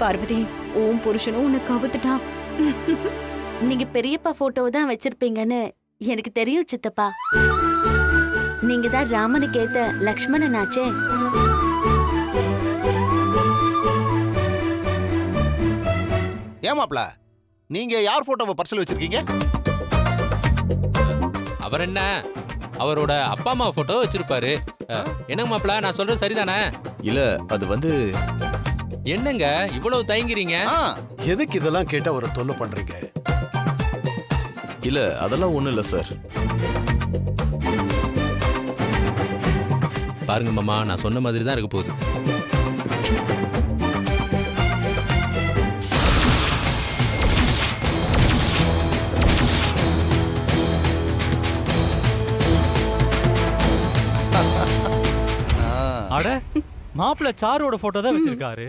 பார்வதி, உன் புருஷனும் உன்னை கவுத்துட்டான். நீங்க பெரியப்பா போட்டோவை தான் வச்சிருப்பீங்கன்னு எனக்கு தெரியும் சித்தப்பா. நீங்க தான் ராமனுக்கு ஏத்த லக்ஷ்மணன் ஆச்சே. ஏமாப்ல, நீங்க யார் போட்டோவை பர்சல் வச்சிருக்கீங்க? அவர் என்ன அவரோட அப்பா அம்மா போட்டோ வச்சிருப்பாரு. என்னங்க மாப்பிள, நான் சொல்றது சரிதானே? இல்ல அது வந்து என்னங்க இவ்வளவு தயங்குறீங்க? எதுக்கு இதெல்லாம் கேட்டு அவரை தொல்லை பண்றீங்க? இல்ல அதெல்லாம் ஒண்ணும் இல்ல சார். பாருங்க மாமா, நான் சொன்ன மாதிரி தான் இருக்க போகுது. அட, மாப்பிள்ள சாரோட போட்டோ தான் வச்சிருக்காரு.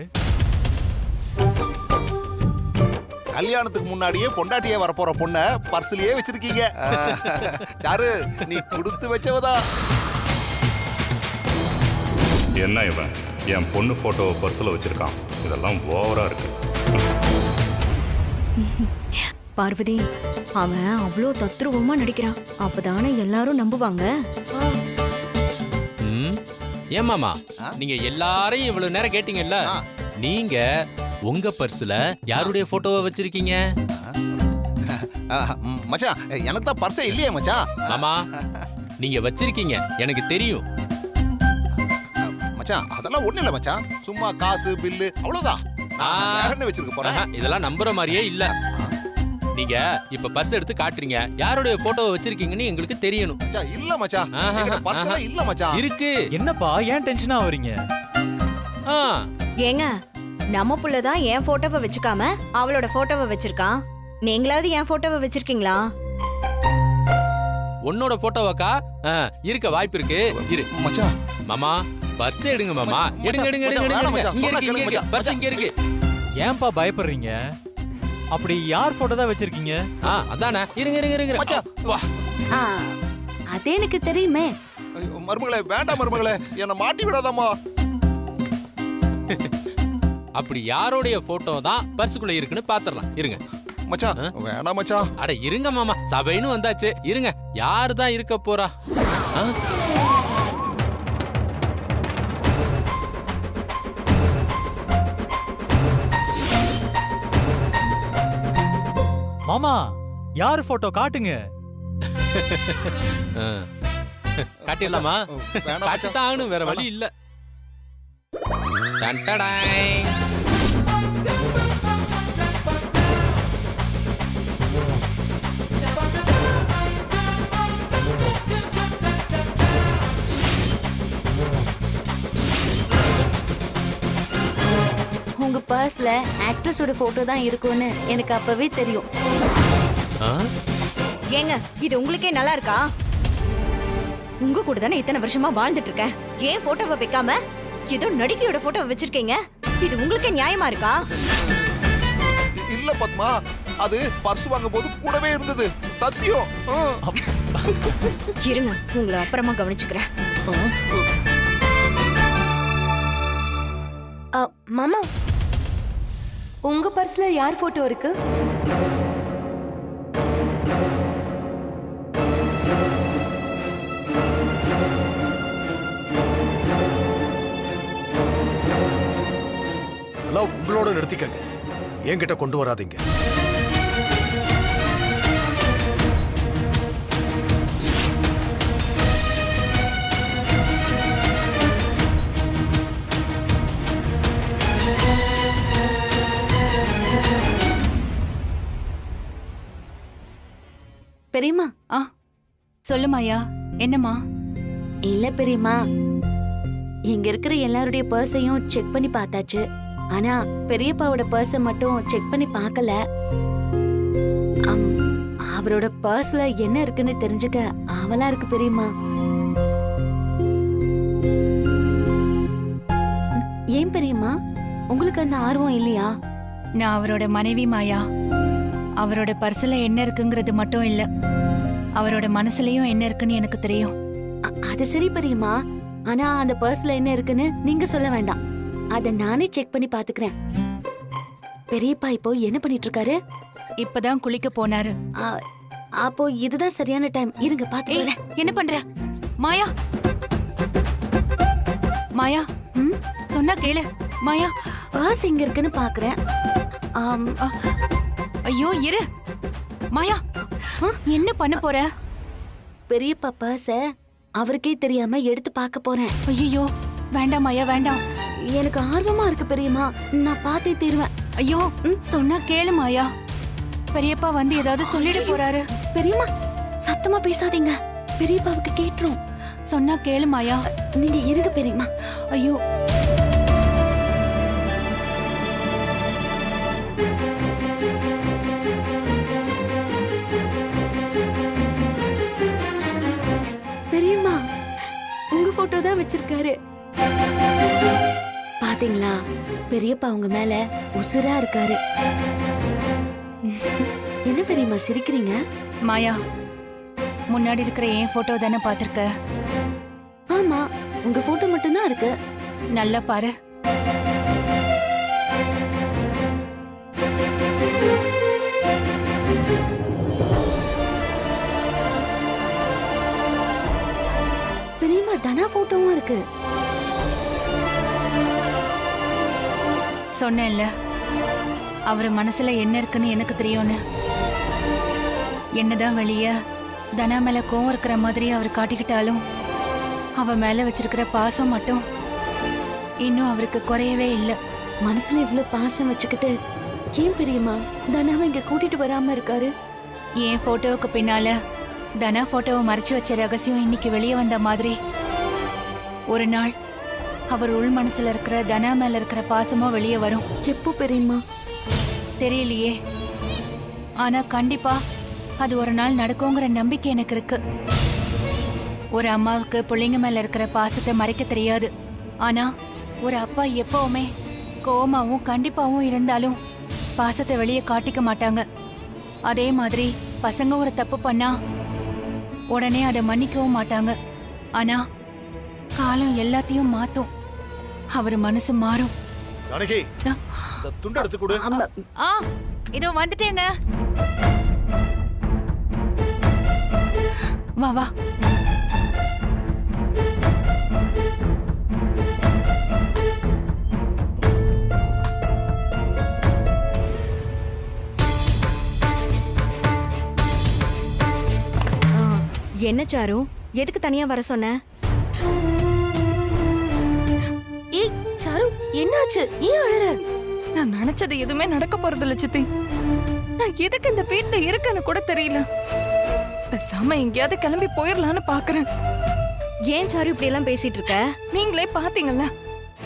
கல்யாணத்துக்கு முன்னாடியே பொண்டாட்டியே வரப்போற பொண்ண பர்சலையே வச்சிருக்கீங்க. சாரு, நீ கொடுத்து வச்சவதா. என்ன இவன் என் பொண்ணு போட்டோவை பர்சல வச்சிருக்கான்? இதெல்லாம் ஓவரா இருக்கு. பார்வதி, அவன் அவ்வளோ தத்ரூபமா நடிக்கிறான். அப்பதானே எல்லாரும் நம்புவாங்க. ஏன் மாமா, நீங்க எல்லாரையும் இவ்வளவு நேரம் கேட்டீங்கல்ல, நீங்க உங்க பர்ஸ்ல யாருடைய போட்டோவை வச்சிருக்கீங்க? மச்சான், எனக்கு தான் பர்ஸே இல்லையே மச்சான். மாமா, நீங்க வச்சிருக்கீங்க, எனக்கு தெரியும். மச்சான், அதெல்லாம் ஒண்ணு இல்ல மச்சான். சும்மா காசு பில்லு அவ்வளவுதான். வேற என்ன வச்சிருக்க போறேன்? இதெல்லாம் நம்புற மாதிரியே இல்ல. நீங்க இப்ப பர்ஸ் எடுத்து காட்டுறீங்க, யாருடைய போட்டோவை வச்சிருக்கீங்கன்னு எங்களுக்கு தெரியணும். மச்சான், இல்ல மச்சான், பர்ஸ்ல இல்ல மச்சான். இருக்கு. என்னப்பா ஏன் டென்ஷனா ஆவறீங்க? ஏங்க, நம்ம புள்ளதான் என் போட்டோவை வச்சுக்காம அவளோட போட்டோவை வச்சிருக்கான். நீங்களாவது என் போட்டோவை வச்சிருக்கீங்களா? உன்னோட போட்டோவாக்கா இருக்க வாய்ப்பு இருக்கு. இரு மச்சான். மாமா, பர்ஸ் எடுங்க மாமா. எடுங்க எடுங்க எடுங்க எடுங்க. இங்க இருக்கு, இங்க இருக்கு. பர்ஸ் இங்க இருக்கு. ஏன்பா பயப்படுறீங்க? அப்படி யார் போட்டோ தான் வச்சிருக்கீங்க? அதானே. இருங்க இருங்க இருங்க. மச்சான், வா. அதே எனக்கு தெரியுமே. மருமகளே, வேண்டாம் மருமகளே, என்ன மாட்டி விடாதம்மா. அப்படி யாரோடைய போட்டோ தான் பர்சுக்குள்ள இருக்குன்னு பாத்துறலாம். இருங்க மச்சான், வேண்டாம் மச்சான். அட இருங்க மாமா, சபைன்னு வந்தாச்சு. இருங்க, யாரு தான் இருக்க போறா? மாமா, யார் போட்டோ காட்டுங்க. காட்டிடலாமா? காட்டுதான் ஆகணும், வேற வழி இல்ல. உங்க பர்ஸ்ல ஆக்ட்ரஸோட போட்டோ தான் இருக்கும்னு எனக்கு அப்பவே தெரியும். ஏங்க, இது உங்களுக்கே நல்லா இருக்கா? உங்க கூட தானே இத்தனை வருஷமா வாழ்ந்துட்டு இருக்கேன். ஏன் போட்டோவை வைக்காம ஏதோ நடிகையோட போட்டோவை வச்சிருக்கீங்க? இது உங்களுக்கே நியாயமா இருக்கா? இல்ல பத்மா, அது பர்ஸ் வாங்கும் போது கூடவே இருந்தது. சத்தியம். இருங்க, உங்களை அப்புறமா கவனிச்சுக்கிறேன். மாமா, உங்க பர்ஸ்ல யார் போட்டோ இருக்கு? எல்லாம் உங்களோட நிறுத்திக்கங்க, என்கிட்ட கொண்டு வராதீங்க. பெரியம்மா, சொல்லுமாயா, என்னம்மா? இல்ல பெரியம்மா, இங்க இருக்கிற எல்லாருடைய பர்ஸையும் செக் பண்ணி பார்த்தாச்சு. ஆனா பெரியப்பாவோட பர்ஸை மட்டும் செக் பண்ணி பார்க்கல. அவரோட பர்ஸ்ல என்ன இருக்குன்னு தெரிஞ்சுக்க ஆவலா இருக்கு பெரியம்மா. ஏன் பெரியம்மா, உங்களுக்கு அந்த ஆர்வம் இல்லையா? நான் அவரோட மனைவி மாயா. அவரோட பர்ஸ்ல என்ன இருக்குங்கிறது மட்டும் இல்ல, அவரோட மனசுலயும் என்ன இருக்குன்னு எனக்கு தெரியும். அது சரி பெரியம்மா, ஆனா அந்த பர்ஸ்ல என்ன இருக்குன்னு நீங்க சொல்ல வேண்டாம். அத நானே செக் பண்ணி பாத்துக்கிறேன். பெரியப்பா இப்போ என்ன பண்ணிட்டு இருக்காரு? இப்பதான் குளிக்க போனாரு. ஆ, அப்போ இதுதான் சரியான டைம். இருங்க பாத்து வரேன். என்ன பண்ற மாயா? மாயா, ம், சொன்னா கேளு மாயா. பர்ஸ் எங்க இருக்குன்னு பாக்குறேன். ஆம், ஐயோ இரு மாயா. என்ன பண்ண போற? பெரியப்பா பர்ஸ அவருக்கே தெரியாம எடுத்து பார்க்க போறேன். ஐயோ வேண்டாம் மாயா, வேண்டாம். எனக்கு ஆர்வமா இருக்கு பெரியம்மா. நான் பார்த்தே தீருவேன். ஐயோ சொன்னா கேளு மாயா. பெரியப்பா வந்து ஏதாவது சொல்லிட போறாரு. பெரியம்மா சத்தமா பேசாதீங்க, பெரியப்பாவுக்கு கேட்டுரும். சொன்னா கேளு மாயா. நீங்க இருங்க பெரியம்மா. ஐயோ பெரியம்மா உங்க போட்டோ தான் வச்சிருக்காரு. பாத்தீங்களா, பெரியப்பா உங்க மேல உசுரா இருக்காரு. என்ன பெரியம்மா சிரிக்கிறீங்க? மாயா, முன்னாடி இருக்கிற என் போட்டோ தானே பாத்திருக்க? ஆமா, உங்க போட்டோ மட்டும் தான் இருக்கு. நல்லா பாரு. பெரியம்மா தனா போட்டோவும் இருக்கு. சொன்னேன்ல, அவர் மனசுல என்ன இருக்குன்னு எனக்கு தெரியும்னு. என்னதான் வெளிய தனா மேல கோவம் இருக்கிற மாதிரி அவர் காட்டிக்கிட்டாலும் அவ மேல வச்சிருக்கிற பாசம் மட்டும் இன்னும் அவருக்கு குறையவே இல்லை. மனசுல இவ்வளவு பாசம் வச்சுக்கிட்டு ஏன் பெரியம்மா தனாவை இங்க கூட்டிட்டு வராம இருக்காரு? என் போட்டோவுக்கு பின்னால தனா போட்டோவை மறைச்சு வச்ச ரகசியம் இன்னைக்கு வெளியே வந்த மாதிரி ஒரு நாள் அவர் உள் மனசுல இருக்கிற தனா மேல இருக்கிற பாசமும் வெளியே வரும். எப்போ பெரியம்மா? தெரியலையே, ஆனா கண்டிப்பா அது ஒரு நாள் நடக்குங்கிற நம்பிக்கை எனக்கு இருக்கு. ஒரு அம்மாவுக்கு பிள்ளைங்க மேல இருக்கிற பாசத்தை மறைக்க தெரியாது. ஆனா ஒரு அப்பா எப்பவுமே கோவமாவும் கண்டிப்பாவும் இருந்தாலும் பாசத்தை வெளியே காட்டிக்க மாட்டாங்க. அதே மாதிரி பசங்க ஒரு தப்பு பண்ணா உடனே அதை மன்னிக்கவும் மாட்டாங்க. ஆனா காலம் எல்லாத்தையும் மாத்தும். அவர் மனசு மாறும். ஜானகி, இந்த துண்டை எடுத்து கொடு. ஆ இதோ வந்துட்டேங்க. வா வா. என்ன சாரு, எதுக்கு தனியா வர சொன்ன? ஏய் சாரு, என்னாச்சு? ஏன் அழற? நான் நினைச்சது எதுவுமே நடக்க போறது இல்ல சித்தி. நான் எதுக்கு இந்த வீட்ல இருக்கேன்னு கூட தெரியல. பேசாம எங்கேயாவது கிளம்பி போயிடலான்னு பாக்குறேன். ஏன் சாரு இப்படி எல்லாம் பேசிட்டு இருக்க? நீங்களே பாத்தீங்கல்ல,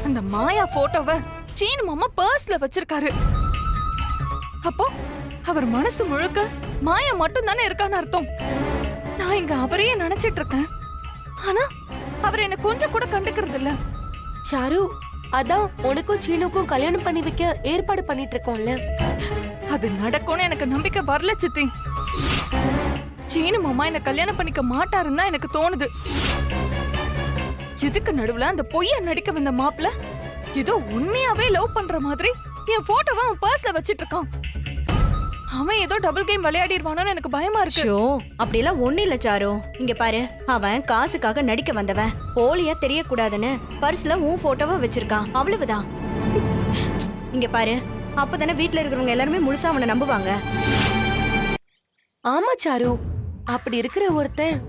அந்த மாயா போட்டோவை சீனு மாமா பர்ஸ்ல வச்சிருக்காரு. அப்போ அவர் மனசு முழுக்க மாயா மட்டும் தானே இருக்கான்னு அர்த்தம். நான் இங்க அவரையே நினைச்சிட்டு இருக்கேன். ஆனா அவர் என்ன கொஞ்சம் கூட கண்டுக்கிறது இல்ல. சாரு, அதான் உனக்கும் சீனுக்கும் கல்யாணம் பண்ணி வைக்க ஏற்பாடு பண்ணிட்டு இருக்கோம்ல. அது நடக்கும்னு எனக்கு நம்பிக்கை வரல சித்தி. சீனு மாமா என்ன கல்யாணம் பண்ணிக்க மாட்டாருன்னு தான் எனக்கு தோணுது. இதுக்கு நடுவுல அந்த பொய்ய நடிக்க வந்த மாப்பிள்ள ஏதோ உண்மையாவே லவ் பண்ற மாதிரி என் போட்டோவை அவன் பர்ஸ்ல வச்சிட்டு இருக்கான். அவன் ஏதோ டபுள் கேம் விளையாடிடுவானோன்னு எனக்கு பயமா இருக்கு. ஷோ, அப்படி எல்லாம் ஒண்ணு இல்ல சாரு. இங்க பாரு, அவன் காசுக்காக நடிக்க வந்தவன். போலியா தெரியக்கூடாதுன்னு பர்ஸ்ல உன் போட்டோவை வச்சிருக்கான், அவ்வளவுதான். இங்க பாரு, அப்பதானே வீட்டுல இருக்கிறவங்க எல்லாருமே முழுசா அவனை நம்புவாங்க. ஆமா சாரு, அப்படி இருக்கிற ஒருத்தன்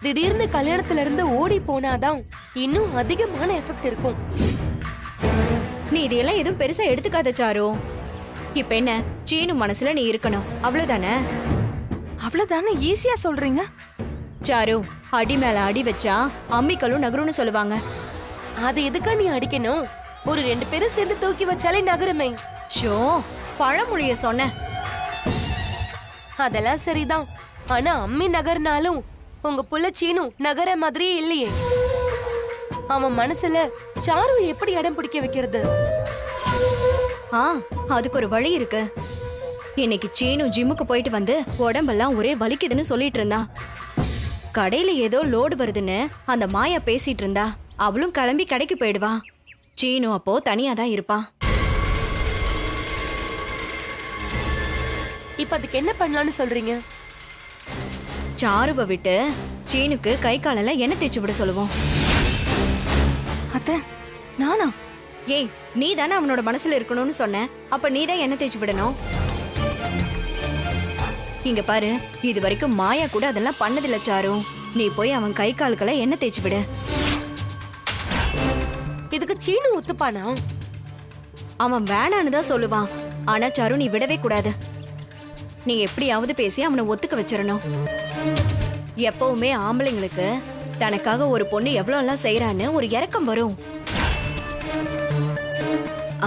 திடீர்னு கல்யாணத்துல இருந்து ஓடி போனாதான் இன்னும் அதிகமான எஃபெக்ட் இருக்கும். நீ இதெல்லாம் எதுவும் பெருசா எடுத்துக்காத சாரு. இப்ப என்ன, சீனு மனசுல நீ இருக்கணும், அவ்வளவுதானே? அவ்வளவுதானே ஈஸியா சொல்றீங்க சாரு. அடி மேல அடி வச்சா அம்மிக்கல்லும் நகரும்னு சொல்லுவாங்க. அது எதுக்கா நீ அடிக்கணும்? ஒரு 2 பேரும் சேர்ந்து தூக்கி வச்சாலே நகருமே. ஷோ, பழமொழிய சொன்ன. அதெல்லாம் சரிதான். ஆனா அம்மி நகர்னாலும் உங்க புள்ள சீனு நகர மாதிரியே இல்லையே. அவன் மனசுல சாரு எப்படி இடம் பிடிக்க வைக்கிறது? அதுக்கு ஒரு வழி இருக்கு. இன்னைக்கு சீனு ஜிம்முக்கு போயிட்டு வந்து உடம்பெல்லாம் ஒரே வலிக்குதுன்னு சொல்லிட்டு இருந்தா. கடையில ஏதோ லோடு வருதுன்னு அந்த மாயா பேசிட்டு இருந்தா. அவளும் கிளம்பி கடைக்கு போயிடுவா. சீனு அப்போ தனியா தான் இருப்பான். இப்ப அதுக்கு என்ன பண்ணலாம்னு சொல்றீங்க? சாருவை விட்டு சீனுக்கு கை காலெல்லாம் எண்ணெய் தேய்ச்சி விட சொல்லுவோம். அத்தை, நானா? ஏய், நீ தானே அவனோட மனசுல இருக்கணும்னு சொன்ன, அப்ப நீ தான் எண்ணெய் தேய்ச்சி விடணும். இங்க பாரு, இது வரைக்கும் மாயா கூட அதெல்லாம் பண்ணதில்ல சாரு. நீ போய் அவன் கை காலுக்கெல்லாம் எண்ணெய் தேய்ச்சி விடு. இதுக்கு சீனு ஒத்துப்பானா? அவன் வேணான்னு தான் சொல்லுவான். ஆனா சாரு, நீ விடவே கூடாது. நீ எப்படியாவது பேசி அவனை ஒத்துக்க வச்சிடணும். எப்பவுமே ஆம்பளைங்களுக்கு தனக்காக ஒரு பொண்ணு எவ்வளவு எல்லாம் செய்யறான்னு ஒரு இரக்கம் வரும்.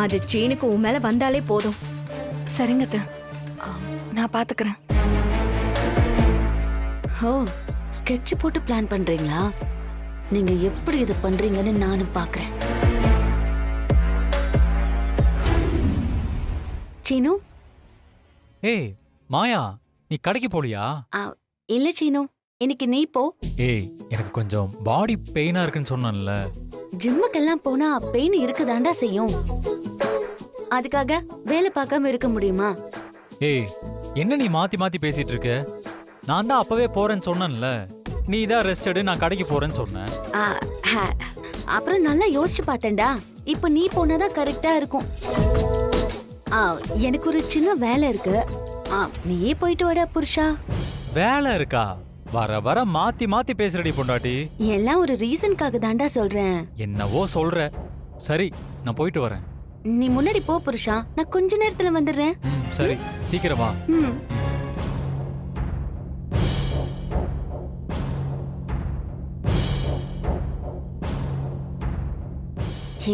அது சீனுக்கு உன் மேல வந்தாலே போதும். சரிங்க அத்தை, நான் பாத்துக்கிறேன். ஓ, ஸ்கெட்ச் போட்டு பிளான் பண்றீங்களா? நீங்க எப்படி இது பண்றீங்கன்னு நானும் பாக்குறேன். சீனு. ஏய் மாயா, நீ கடைக்கு போலியா? இல்ல சீனு, இன்னைக்கு நீ போ. ஏய், எனக்கு கொஞ்சம் பாடி பெயினா இருக்குன்னு சொன்னேன்ல. ஜிம்முக்கெல்லாம் போனா பெயின் இருக்குதாண்டா செய்யும். அதுக்காக வேலை பார்க்காம இருக்க முடியுமா? ஏய், என்ன நீ மாத்தி மாத்தி பேசிட்டு இருக்க? நான் தான் அப்பவே போறேன்னு சொன்னேன்ல. நீ தான் ரெஸ்ட் எடு, நான் கடைக்கு போறேன்னு சொன்னேன். அப்புறம் நல்லா யோசிச்சு பார்த்தேன்டா. இப்ப நீ போனாதான் கரெக்டா இருக்கும். எனக்கு ஒரு சின்ன வேலை இருக்கு. நீயே போயிட்டு வாடா புருஷா. வேலை இருக்கா? வர வர மாத்தி மாத்தி பேசுறடி பொண்டாட்டி. எல்லாம் ஒரு ரீசனுக்காக தாண்டா சொல்றேன். என்னவோ சொல்ற. சரி, நான் போயிட்டு வரேன். நீ முன்னாடி போ புருஷா, நான் கொஞ்ச நேரத்துல வந்துடுறேன். சரி, சீக்கிரமா.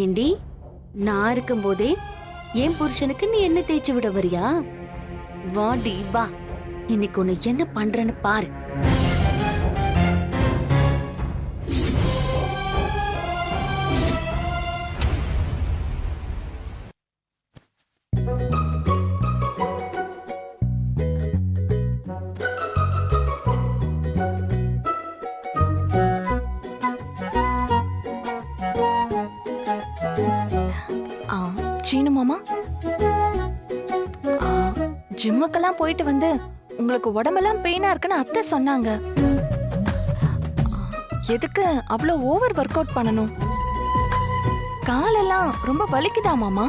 ஏண்டி, நான் இருக்கும் போதே என் புருஷனுக்கு நீ என்ன தேய்ச்சி விட வரியா? வாடி வா, இன்னைக்கு உன்னை என்ன பண்றேன்னு பாரு. சீனு மாமா, ஜிம்முக்கெல்லாம் போயிட்டு வந்து உங்களுக்கு உடம்பெல்லாம் பெயினா இருக்குன்னு அத்தை சொன்னாங்க. எதுக்கு அவ்வளோ ஓவர் ஒர்க் அவுட் பண்ணணும்? காலெல்லாம் ரொம்ப வலிக்குதா மாமா?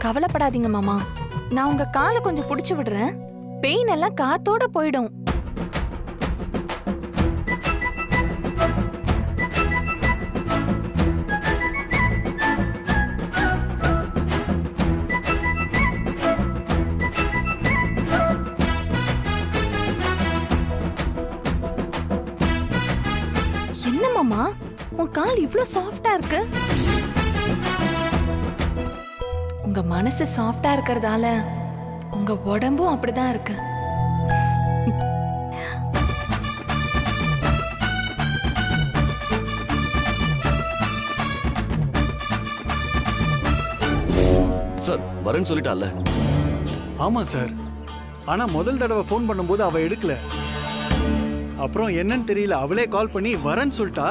கவலைப்படாதீங்க மாமா, நான் உங்க காலை கொஞ்சம் பிடிச்சு விடுறேன். பெயின் எல்லாம் காத்தோட போயிடும். மாமா, உன் கால் இவ்ளோ சாஃப்டா இருக்கு. உங்க மனசு சாஃப்டா இருக்கறதால உங்க உடம்பும் அப்படிதான் இருக்கு. சார், வரேன்னு சொல்லிட்டால. ஆமா சார், ஆனா முதல் தடவை ஃபோன் பண்ணும்போது அவ எடுக்கல. அப்புறம் என்னன்னு தெரியல, அவளே கால் பண்ணி வரேன்னு சொல்லிட்டா.